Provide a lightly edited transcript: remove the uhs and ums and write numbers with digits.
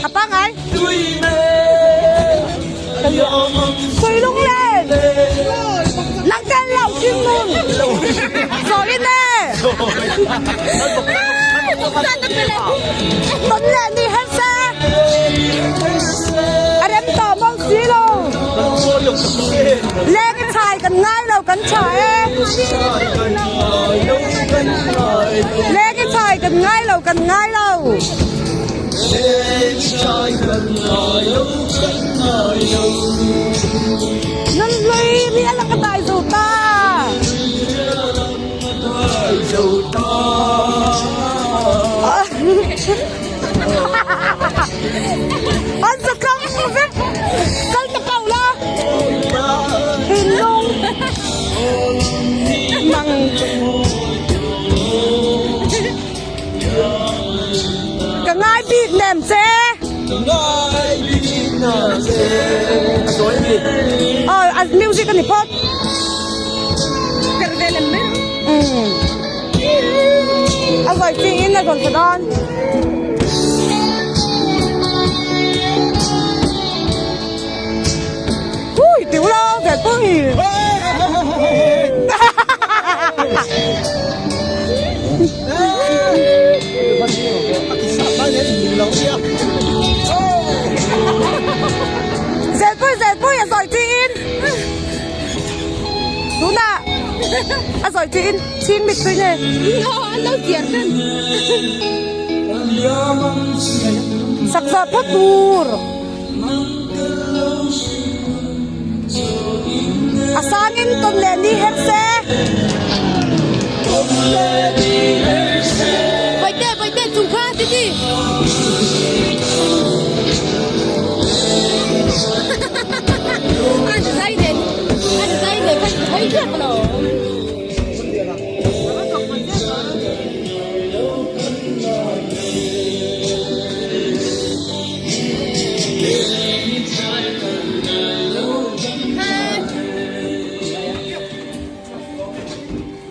Apa ngay? Quỳ lung lên. Lăng can lẩu chim mừng. Rồi đi nè. Tuấn lên đi hết xe. Anh em tỏ mong xí luôn. Lên cái chài cần ngay đâu cần chài em. Lên cái chài cần ngay đâu cần ngay đâu. Nó lui biết là cái tài dù ta. Anh sẽ không biết. Cân tập cầu là hình lung măng cả ngay bị nèm xe. Music kan ipot. Anh gọi chị in là còn phải đón. Ui, tiểu lâu, đẹp quá nhỉ. Dệt vui, à giỏi chị in. Đúng ạ. À giỏi chị in, xin mịt tôi nè. Nó lâu tiền hơn. Sắc giọt thất bùr. À sangin tuần lên đi hết xe. Vậy tê, chúng ta đi đi. Anh dây để thấy được rồi.